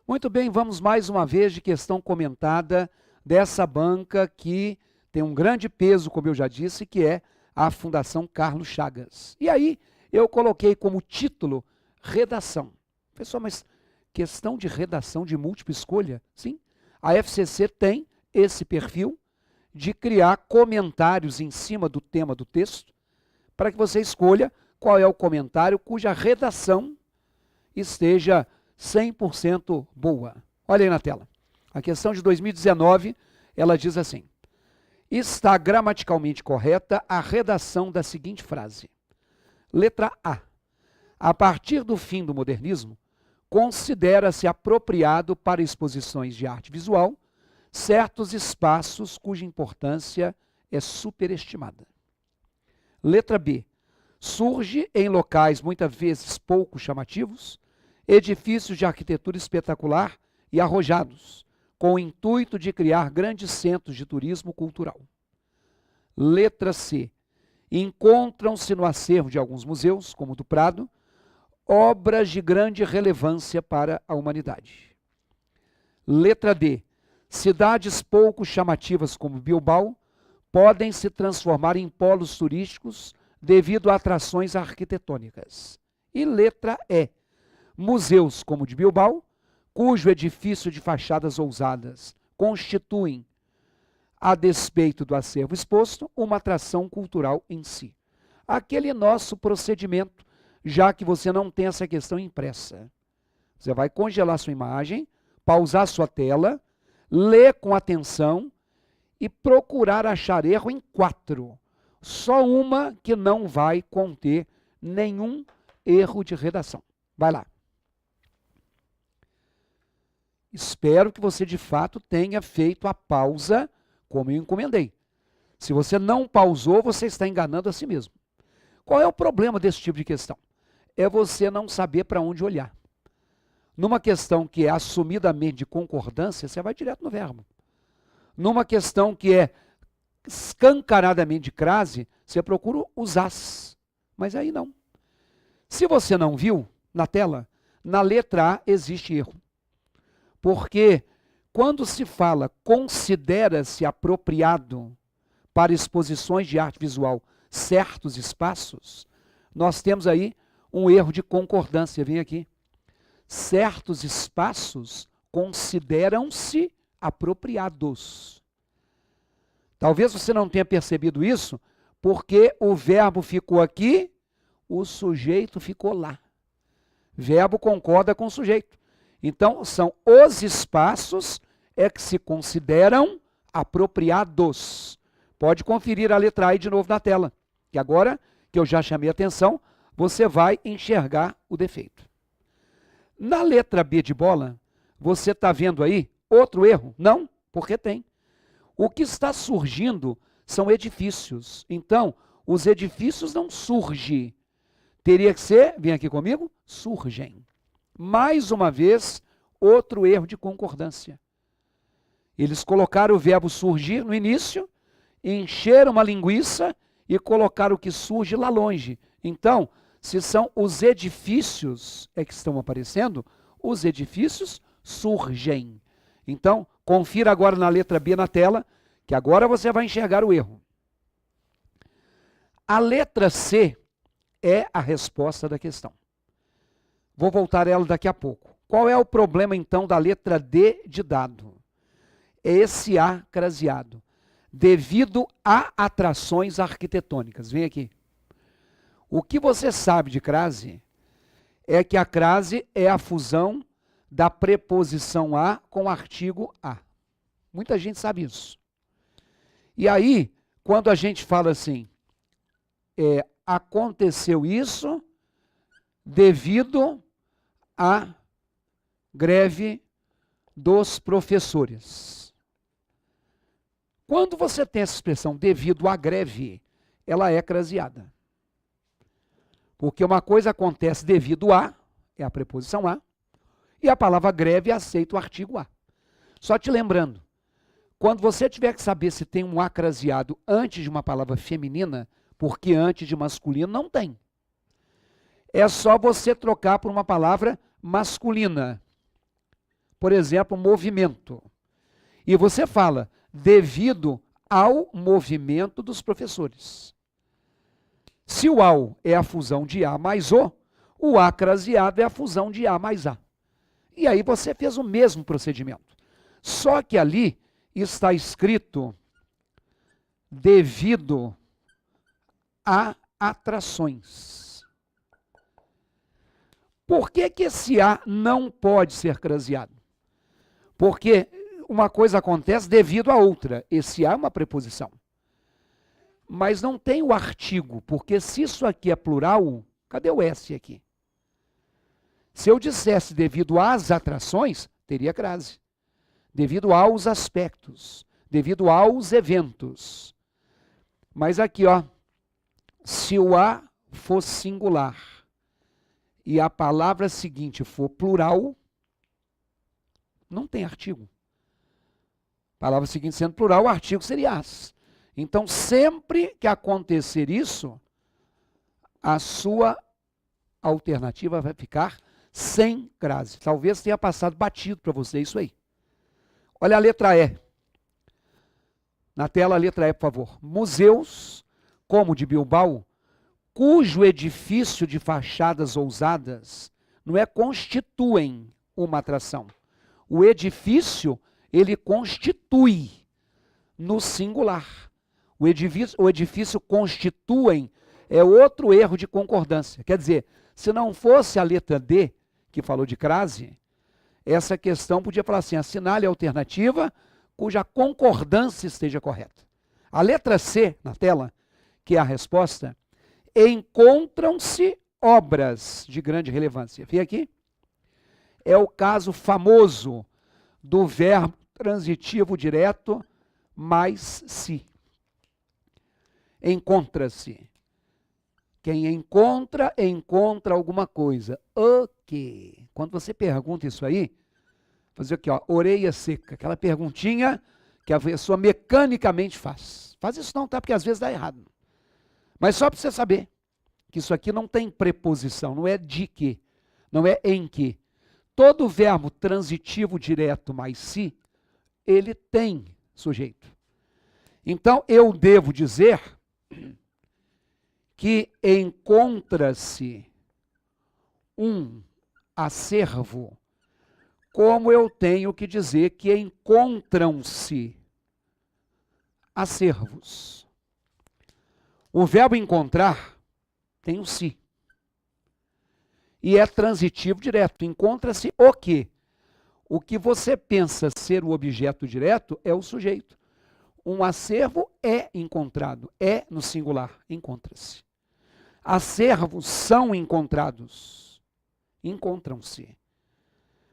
Muito bem, vamos mais uma vez de questão comentada dessa banca que tem um grande peso, como eu já disse, que é a Fundação Carlos Chagas. E aí eu coloquei como título redação. Pessoal, mas questão de redação de múltipla escolha? Sim, a FCC tem esse perfil de criar comentários em cima do tema do texto para que você escolha qual é o comentário cuja redação esteja 100% boa. Olha aí na tela. A questão de 2019, ela diz assim: está gramaticalmente correta a redação da seguinte frase. Letra A. A partir do fim do modernismo, considera-se apropriado para exposições de arte visual certos espaços cuja importância é superestimada. Letra B. Surge em locais muitas vezes pouco chamativos, edifícios de arquitetura espetacular e arrojados, com o intuito de criar grandes centros de turismo cultural. Letra C. Encontram-se no acervo de alguns museus, como o do Prado, obras de grande relevância para a humanidade. Letra D. Cidades pouco chamativas como Bilbao podem se transformar em polos turísticos devido a atrações arquitetônicas. E letra E. Museus como o de Bilbao, cujo edifício de fachadas ousadas constituem, a despeito do acervo exposto, uma atração cultural em si. Aquele nosso procedimento, já que você não tem essa questão impressa. Você vai congelar sua imagem, pausar sua tela, ler com atenção e procurar achar erro em 4. Só uma que não vai conter nenhum erro de redação. Vai lá. Espero que você, de fato, tenha feito a pausa como eu encomendei. Se você não pausou, você está enganando a si mesmo. Qual é o problema desse tipo de questão? É você não saber para onde olhar. Numa questão que é assumidamente de concordância, você vai direto no verbo. Numa questão que é escancaradamente de crase, você procura os as. Mas aí não. Se você não viu na tela, na letra A existe erro. Porque quando se fala considera-se apropriado para exposições de arte visual certos espaços, nós temos aí um erro de concordância. Vem aqui. Certos espaços consideram-se apropriados. Talvez você não tenha percebido isso, porque o verbo ficou aqui, o sujeito ficou lá. Verbo concorda com o sujeito. Então, são os espaços que se consideram apropriados. Pode conferir a letra A de novo na tela, que agora que eu já chamei a atenção, você vai enxergar o defeito. Na letra B de bola, você está vendo aí outro erro? Não, porque tem. O que está surgindo são edifícios. Então, os edifícios não surgem. Teria que ser, vem aqui comigo, surgem. Mais uma vez, outro erro de concordância. Eles colocaram o verbo surgir no início, encheram uma linguiça e colocaram o que surge lá longe. Então, se são os edifícios que estão aparecendo, os edifícios surgem. Então, confira agora na letra B na tela, que agora você vai enxergar o erro. A letra C é a resposta da questão. Vou voltar a ela daqui a pouco. Qual é o problema, então, da letra D de dado? É esse A craseado, devido a atrações arquitetônicas. Vem aqui. O que você sabe de crase é que a crase é a fusão da preposição a com o artigo a. Muita gente sabe isso. E aí, quando a gente fala assim, aconteceu isso devido à greve dos professores. Quando você tem essa expressão devido à greve, ela é craseada. Porque uma coisa acontece devido a, é a preposição a, e a palavra greve aceita o artigo a. Só te lembrando, quando você tiver que saber se tem um a craseado antes de uma palavra feminina, porque antes de masculino não tem. É só você trocar por uma palavra masculina. por exemplo, movimento. E você fala, devido ao movimento dos professores. Se o ao é a fusão de A mais o A craseado é a fusão de A mais A. E aí você fez o mesmo procedimento. Só que ali está escrito devido a atrações. Por que que esse A não pode ser craseado? Porque uma coisa acontece devido a outra. Esse A é uma preposição. Mas não tem o artigo, porque se isso aqui é plural, cadê o S aqui? Se eu dissesse devido às atrações, teria crase. Devido aos aspectos, devido aos eventos. Mas aqui, ó, se o A for singular e a palavra seguinte for plural, não tem artigo. Palavra seguinte sendo plural, o artigo seria as. Então, sempre que acontecer isso, a sua alternativa vai ficar sem crase. Talvez tenha passado batido para você isso aí. Olha a letra E. Na tela, a letra E, por favor. Museus, como o de Bilbao, cujo edifício de fachadas ousadas não é constituem uma atração. O edifício, ele constitui no singular. O edifício constituem é outro erro de concordância. Quer dizer, se não fosse a letra D, que falou de crase, essa questão podia falar assim, assinale a alternativa cuja concordância esteja correta. A letra C, na tela, que é a resposta, encontram-se obras de grande relevância. Vê aqui? É o caso famoso do verbo transitivo direto mais se. Encontra-se. Quem encontra, encontra alguma coisa. O quê? Quando você pergunta isso aí, fazer aqui, ó, orelha seca, aquela perguntinha que a pessoa mecanicamente faz. Faz isso não, tá? Porque às vezes dá errado. Mas só para você saber que isso aqui não tem preposição, não é de que, não é em que. Todo verbo transitivo direto mais se, ele tem sujeito. Então, eu devo dizer que encontra-se um acervo, como eu tenho que dizer que encontram-se acervos. O verbo encontrar tem um se. E é transitivo direto. Encontra-se o quê? O que você pensa ser o objeto direto é o sujeito. Um acervo é encontrado, é no singular, encontra-se. Acervos são encontrados, encontram-se.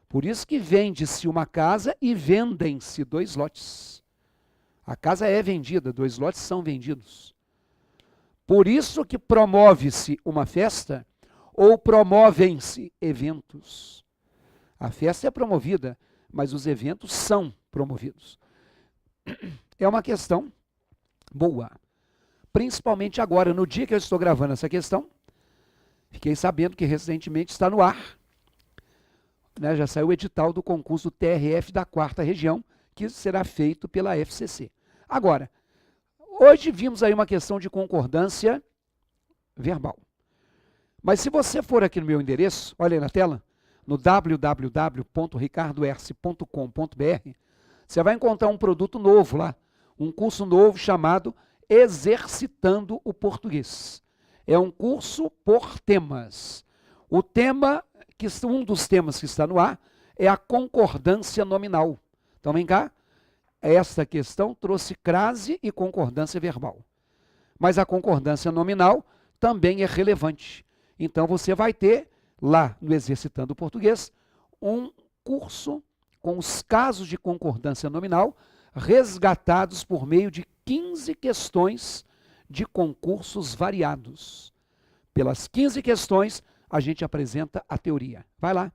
Por isso que vende-se uma casa e vendem-se 2 lotes. A casa é vendida, 2 lotes são vendidos. Por isso que promove-se uma festa ou promovem-se eventos. A festa é promovida, mas os eventos são promovidos. É uma questão boa. Principalmente agora, no dia que eu estou gravando essa questão, fiquei sabendo que recentemente está no ar, né, já saiu o edital do concurso TRF da 4ª região, que será feito pela FCC. Agora, hoje vimos aí uma questão de concordância verbal. Mas se você for aqui no meu endereço, olha aí na tela, no www.ricardoerce.com.br, você vai encontrar um produto novo lá, um curso novo chamado Exercitando o Português. É um curso por temas. O tema, um dos temas que está no ar, é a concordância nominal. Então vem cá, esta questão trouxe crase e concordância verbal. Mas a concordância nominal também é relevante. Então você vai ter lá no Exercitando o Português um curso com os casos de concordância nominal resgatados por meio de 15 questões de concursos variados. Pelas 15 questões, a gente apresenta a teoria. Vai lá,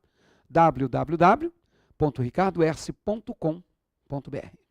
www.ricardoerce.com.br.